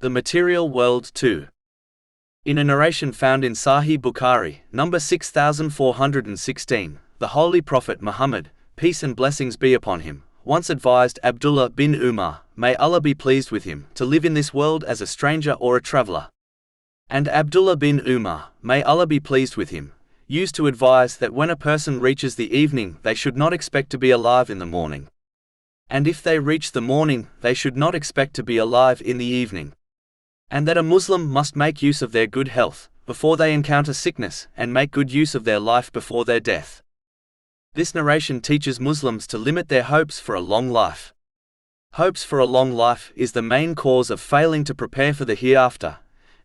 The Material World 2. In a narration found in Sahih Bukhari, number 6416, the Holy Prophet Muhammad, peace and blessings be upon him, once advised Abdullah bin Umar, may Allah be pleased with him, to live in this world as a stranger or a traveler. And Abdullah bin Umar, may Allah be pleased with him, used to advise that when a person reaches the evening they should not expect to be alive in the morning. And if they reach the morning, they should not expect to be alive in the evening. And that a Muslim must make use of their good health before they encounter sickness, and make good use of their life before their death. This narration teaches Muslims to limit their hopes for a long life. Hopes for a long life is the main cause of failing to prepare for the hereafter,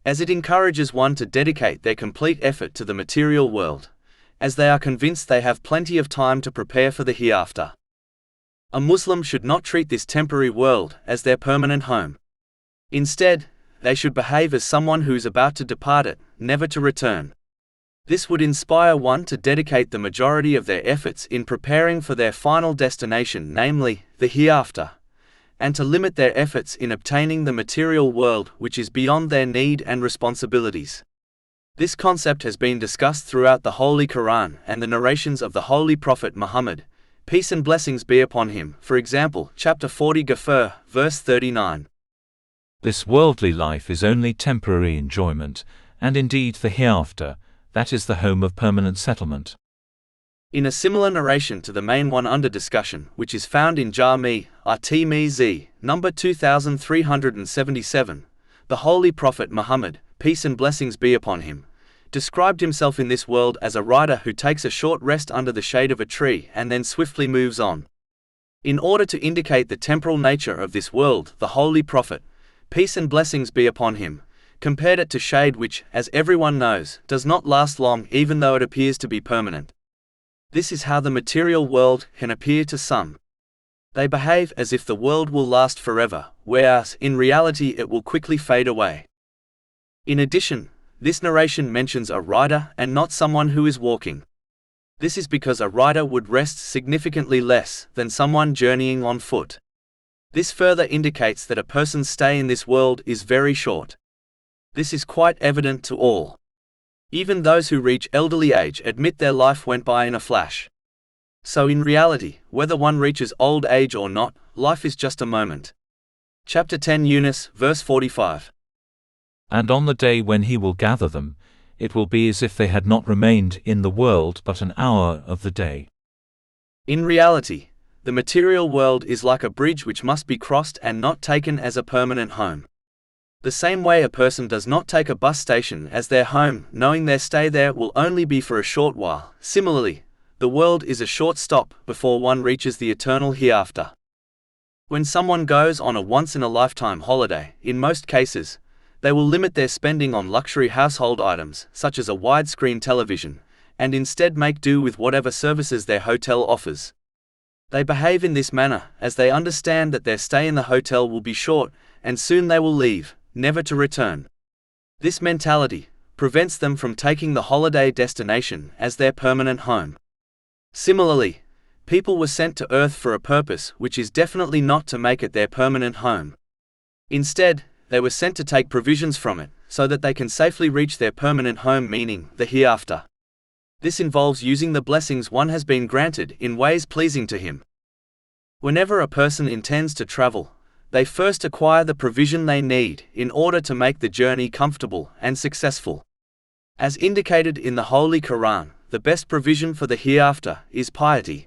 as it encourages one to dedicate their complete effort to the material world, as they are convinced they have plenty of time to prepare for the hereafter. A Muslim should not treat this temporary world as their permanent home. Instead, they should behave as someone who is about to depart it, never to return. This would inspire one to dedicate the majority of their efforts in preparing for their final destination, namely, the hereafter, and to limit their efforts in obtaining the material world which is beyond their need and responsibilities. This concept has been discussed throughout the Holy Quran and the narrations of the Holy Prophet Muhammad, peace and blessings be upon him, for example, chapter 40 Ghafir, verse 39. This worldly life is only temporary enjoyment, and indeed the hereafter, that is the home of permanent settlement. In a similar narration to the main one under discussion, which is found in Jami' at-Tirmidhi, number 2377, the Holy Prophet Muhammad, peace and blessings be upon him, described himself in this world as a rider who takes a short rest under the shade of a tree and then swiftly moves on. In order to indicate the temporal nature of this world, the Holy Prophet, peace and blessings be upon him, compared it to shade which, as everyone knows, does not last long even though it appears to be permanent. This is how the material world can appear to some. They behave as if the world will last forever, whereas in reality it will quickly fade away. In addition, this narration mentions a rider and not someone who is walking. This is because a rider would rest significantly less than someone journeying on foot. This further indicates that a person's stay in this world is very short. This is quite evident to all. Even those who reach elderly age admit their life went by in a flash. So in reality, whether one reaches old age or not, life is just a moment. Chapter 10 Yunus, verse 45. And on the day when he will gather them, it will be as if they had not remained in the world but an hour of the day. In reality, the material world is like a bridge which must be crossed and not taken as a permanent home. The same way a person does not take a bus station as their home, knowing their stay there will only be for a short while. Similarly, the world is a short stop before one reaches the eternal hereafter. When someone goes on a once-in-a-lifetime holiday, in most cases, they will limit their spending on luxury household items, such as a widescreen television, and instead make do with whatever services their hotel offers. They behave in this manner as they understand that their stay in the hotel will be short, and soon they will leave, never to return. This mentality prevents them from taking the holiday destination as their permanent home. Similarly, people were sent to Earth for a purpose which is definitely not to make it their permanent home. Instead, they were sent to take provisions from it, so that they can safely reach their permanent home, meaning the hereafter. This involves using the blessings one has been granted in ways pleasing to him. Whenever a person intends to travel, they first acquire the provision they need in order to make the journey comfortable and successful. As indicated in the Holy Quran, the best provision for the hereafter is piety.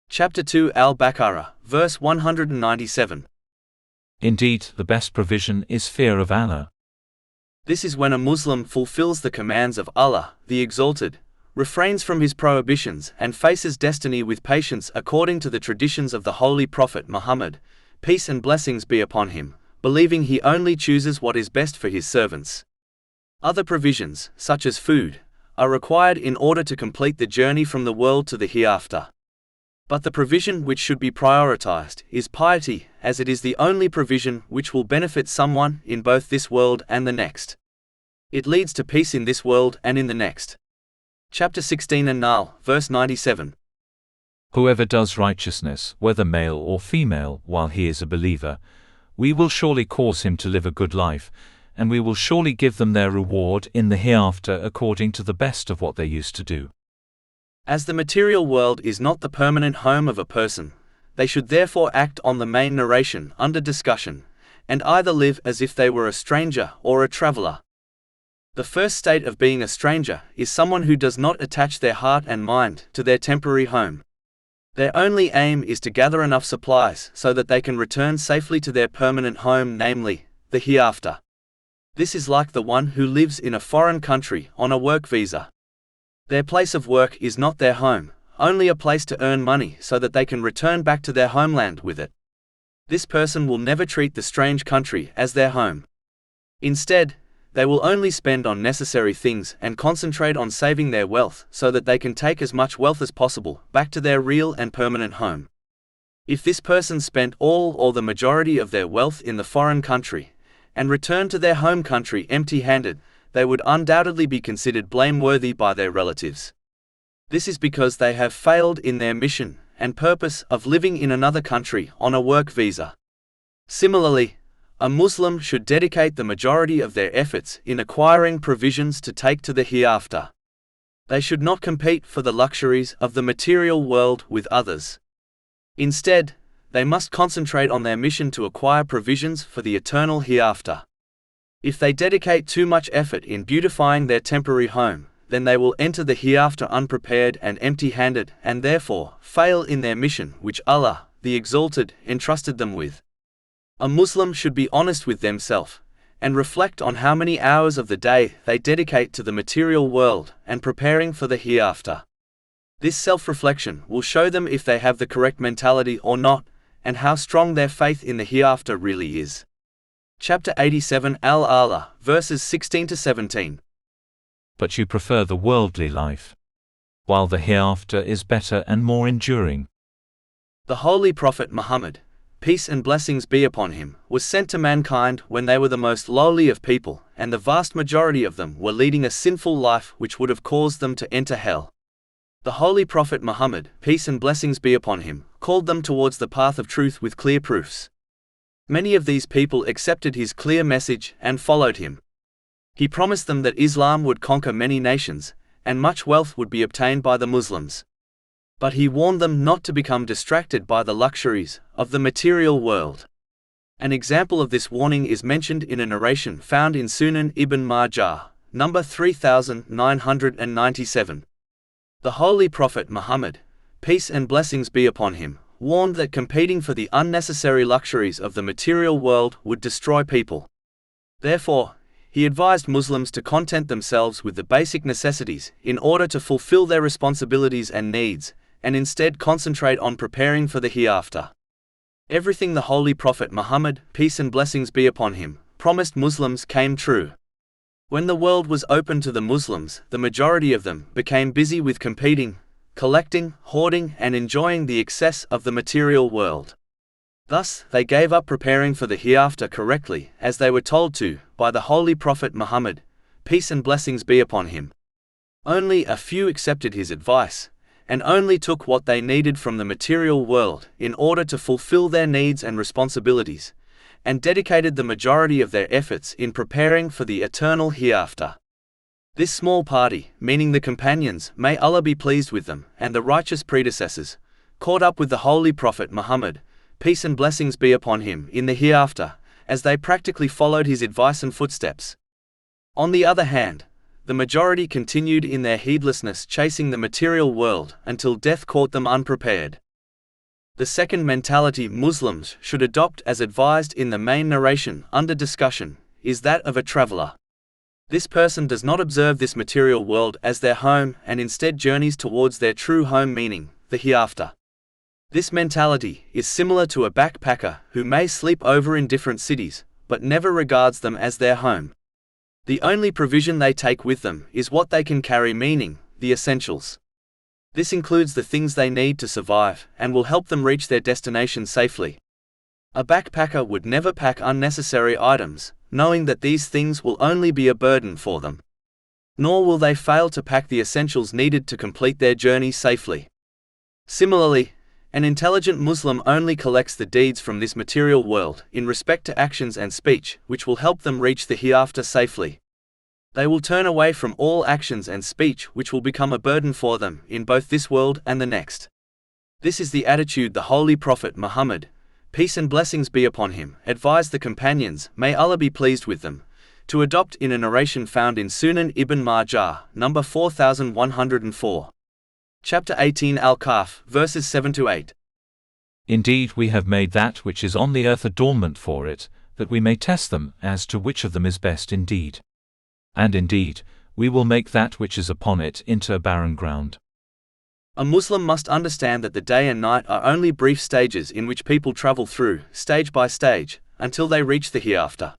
Chapter 2 Al-Baqarah, verse 197. Indeed, the best provision is fear of Allah. This is when a Muslim fulfills the commands of Allah, the Exalted, refrains from his prohibitions and faces destiny with patience according to the traditions of the Holy Prophet Muhammad, peace and blessings be upon him, believing he only chooses what is best for his servants. Other provisions, such as food, are required in order to complete the journey from the world to the hereafter. But the provision which should be prioritized is piety, as it is the only provision which will benefit someone in both this world and the next. It leads to peace in this world and in the next. Chapter 16 An-Nahl, verse 97. Whoever does righteousness, whether male or female, while he is a believer, we will surely cause him to live a good life, and we will surely give them their reward in the hereafter according to the best of what they used to do. As the material world is not the permanent home of a person, they should therefore act on the main narration under discussion, and either live as if they were a stranger or a traveler. The first state of being a stranger is someone who does not attach their heart and mind to their temporary home. Their only aim is to gather enough supplies so that they can return safely to their permanent home, namely, the hereafter. This is like the one who lives in a foreign country on a work visa. Their place of work is not their home, only a place to earn money so that they can return back to their homeland with it. This person will never treat the strange country as their home. Instead, they will only spend on necessary things and concentrate on saving their wealth so that they can take as much wealth as possible back to their real and permanent home. If this person spent all or the majority of their wealth in the foreign country and returned to their home country empty-handed, they would undoubtedly be considered blameworthy by their relatives. This is because they have failed in their mission and purpose of living in another country on a work visa. Similarly, a Muslim should dedicate the majority of their efforts in acquiring provisions to take to the hereafter. They should not compete for the luxuries of the material world with others. Instead, they must concentrate on their mission to acquire provisions for the eternal hereafter. If they dedicate too much effort in beautifying their temporary home, then they will enter the hereafter unprepared and empty-handed and therefore fail in their mission which Allah, the Exalted, entrusted them with. A Muslim should be honest with themselves and reflect on how many hours of the day they dedicate to the material world and preparing for the hereafter. This self-reflection will show them if they have the correct mentality or not, and how strong their faith in the hereafter really is. Chapter 87 Al-Ala, verses 16 to 17. But you prefer the worldly life, while the hereafter is better and more enduring. The Holy Prophet Muhammad, peace and blessings be upon him, was sent to mankind when they were the most lowly of people, and the vast majority of them were leading a sinful life which would have caused them to enter hell. The Holy Prophet Muhammad, peace and blessings be upon him, called them towards the path of truth with clear proofs. Many of these people accepted his clear message and followed him. He promised them that Islam would conquer many nations, and much wealth would be obtained by the Muslims. But he warned them not to become distracted by the luxuries of the material world. An example of this warning is mentioned in a narration found in Sunan Ibn Majah, number 3997. The Holy Prophet Muhammad, peace and blessings be upon him, warned that competing for the unnecessary luxuries of the material world would destroy people. Therefore, he advised Muslims to content themselves with the basic necessities in order to fulfill their responsibilities and needs, and instead concentrate on preparing for the hereafter. Everything the Holy Prophet Muhammad, peace and blessings be upon him, promised Muslims came true. When the world was open to the Muslims, the majority of them became busy with competing, collecting, hoarding, and enjoying the excess of the material world. Thus, they gave up preparing for the hereafter correctly, as they were told to, by the Holy Prophet Muhammad, peace and blessings be upon him. Only a few accepted his advice, and only took what they needed from the material world in order to fulfill their needs and responsibilities, and dedicated the majority of their efforts in preparing for the eternal hereafter. This small party, meaning the companions, may Allah be pleased with them, and the righteous predecessors, caught up with the Holy Prophet Muhammad, peace and blessings be upon him, in the hereafter, as they practically followed his advice and footsteps. On the other hand, the majority continued in their heedlessness chasing the material world until death caught them unprepared. The second mentality Muslims should adopt as advised in the main narration under discussion is that of a traveler. This person does not observe this material world as their home and instead journeys towards their true home, meaning the hereafter. This mentality is similar to a backpacker who may sleep over in different cities, but never regards them as their home. The only provision they take with them is what they can carry, meaning the essentials. This includes the things they need to survive and will help them reach their destination safely. A backpacker would never pack unnecessary items, knowing that these things will only be a burden for them. Nor will they fail to pack the essentials needed to complete their journey safely. Similarly, An intelligent Muslim only collects the deeds from this material world in respect to actions and speech which will help them reach the hereafter safely. They will turn away from all actions and speech which will become a burden for them in both this world and the next. This is the attitude the Holy Prophet Muhammad, peace and blessings be upon him, advised the companions, may Allah be pleased with them, to adopt in a narration found in Sunan Ibn Majah, number 4104. Chapter 18 Al-Kahf, verses 7-8. Indeed, we have made that which is on the earth adornment for it, that we may test them as to which of them is best indeed. And indeed, we will make that which is upon it into a barren ground. A Muslim must understand that the day and night are only brief stages in which people travel through, stage by stage, until they reach the hereafter.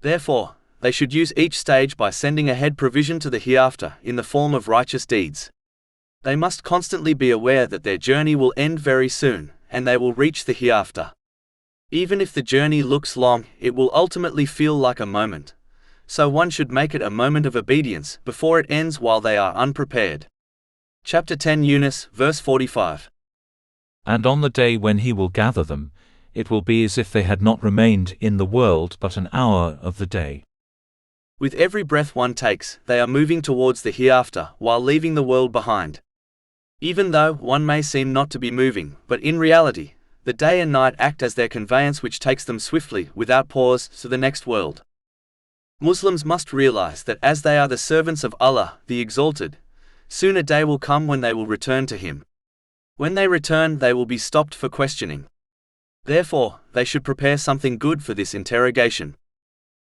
Therefore, they should use each stage by sending ahead provision to the hereafter in the form of righteous deeds. They must constantly be aware that their journey will end very soon, and they will reach the hereafter. Even if the journey looks long, it will ultimately feel like a moment. So one should make it a moment of obedience before it ends while they are unprepared. Chapter 10 Yunus, verse 45. And on the day when he will gather them, it will be as if they had not remained in the world but an hour of the day. With every breath one takes, they are moving towards the hereafter while leaving the world behind. Even though one may seem not to be moving, but in reality, the day and night act as their conveyance which takes them swiftly, without pause, to the next world. Muslims must realize that as they are the servants of Allah, the Exalted, soon a day will come when they will return to Him. When they return, they will be stopped for questioning. Therefore, they should prepare something good for this interrogation.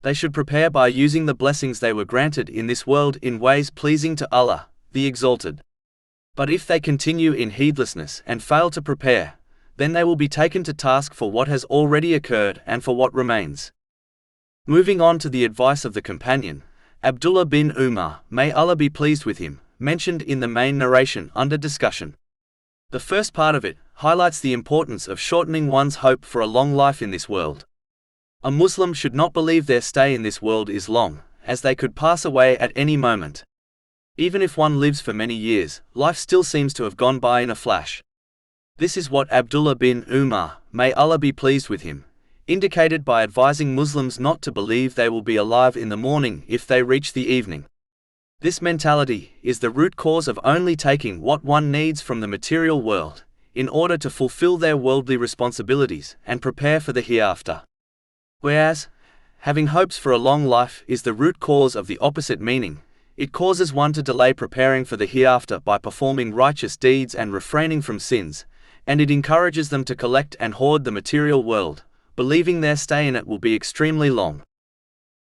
They should prepare by using the blessings they were granted in this world in ways pleasing to Allah, the Exalted. But if they continue in heedlessness and fail to prepare, then they will be taken to task for what has already occurred and for what remains. Moving on to the advice of the companion, Abdullah bin Umar, may Allah be pleased with him, mentioned in the main narration under discussion. The first part of it highlights the importance of shortening one's hope for a long life in this world. A Muslim should not believe their stay in this world is long, as they could pass away at any moment. Even if one lives for many years, life still seems to have gone by in a flash. This is what Abdullah bin Umar, may Allah be pleased with him, indicated by advising Muslims not to believe they will be alive in the morning if they reach the evening. This mentality is the root cause of only taking what one needs from the material world, in order to fulfill their worldly responsibilities and prepare for the hereafter. Whereas, having hopes for a long life is the root cause of the opposite meaning. It causes one to delay preparing for the hereafter by performing righteous deeds and refraining from sins, and it encourages them to collect and hoard the material world, believing their stay in it will be extremely long.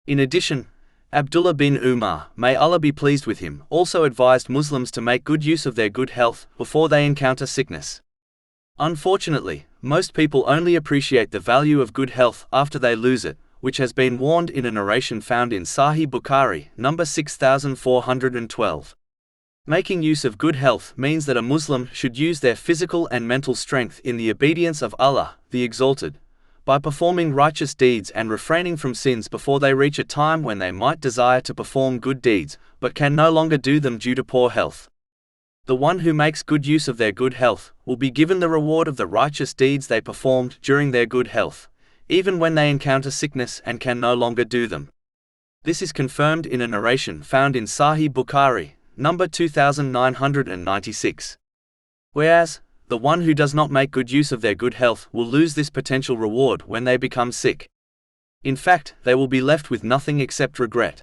In addition, Abdullah bin Umar, may Allah be pleased with him, also advised Muslims to make good use of their good health before they encounter sickness. Unfortunately, most people only appreciate the value of good health after they lose it, which has been warned in a narration found in Sahih Bukhari, number 6412. Making use of good health means that a Muslim should use their physical and mental strength in the obedience of Allah, the Exalted, by performing righteous deeds and refraining from sins before they reach a time when they might desire to perform good deeds, but can no longer do them due to poor health. The one who makes good use of their good health will be given the reward of the righteous deeds they performed during their good health, even when they encounter sickness and can no longer do them. This is confirmed in a narration found in Sahih Bukhari, number 2996. Whereas, the one who does not make good use of their good health will lose this potential reward when they become sick. In fact, they will be left with nothing except regret.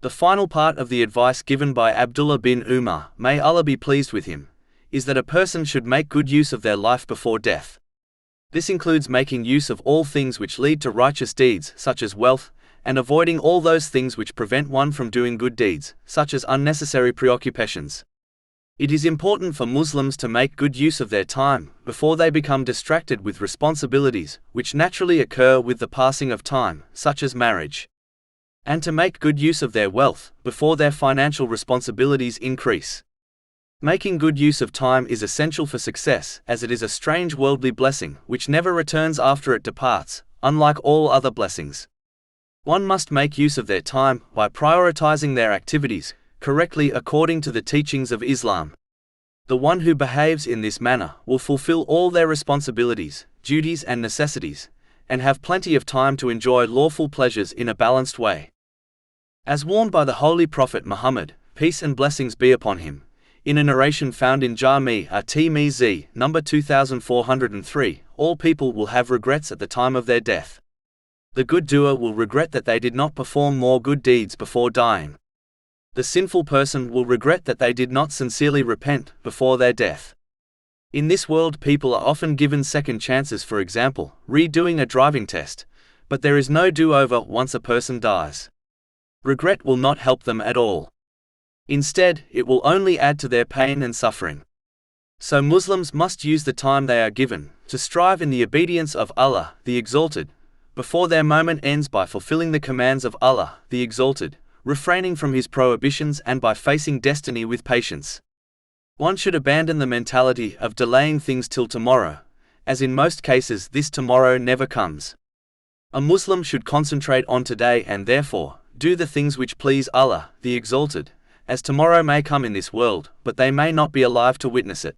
The final part of the advice given by Abdullah bin Umar, may Allah be pleased with him, is that a person should make good use of their life before death. This includes making use of all things which lead to righteous deeds, such as wealth, and avoiding all those things which prevent one from doing good deeds, such as unnecessary preoccupations. It is important for Muslims to make good use of their time before they become distracted with responsibilities which naturally occur with the passing of time, such as marriage. And to make good use of their wealth before their financial responsibilities increase. Making good use of time is essential for success, as it is a strange worldly blessing which never returns after it departs, unlike all other blessings. One must make use of their time by prioritizing their activities correctly according to the teachings of Islam. The one who behaves in this manner will fulfill all their responsibilities, duties and necessities, and have plenty of time to enjoy lawful pleasures in a balanced way. As warned by the Holy Prophet Muhammad, peace and blessings be upon him, in a narration found in Jami' at-Tirmidhi, number 2403, all people will have regrets at the time of their death. The good doer will regret that they did not perform more good deeds before dying. The sinful person will regret that they did not sincerely repent before their death. In this world, people are often given second chances, for example, redoing a driving test, but there is no do-over once a person dies. Regret will not help them at all. Instead, it will only add to their pain and suffering. So Muslims must use the time they are given to strive in the obedience of Allah, the Exalted, before their moment ends, by fulfilling the commands of Allah, the Exalted, refraining from His prohibitions, and by facing destiny with patience. One should abandon the mentality of delaying things till tomorrow, as in most cases this tomorrow never comes. A Muslim should concentrate on today and therefore do the things which please Allah, the Exalted, as tomorrow may come in this world, but they may not be alive to witness it.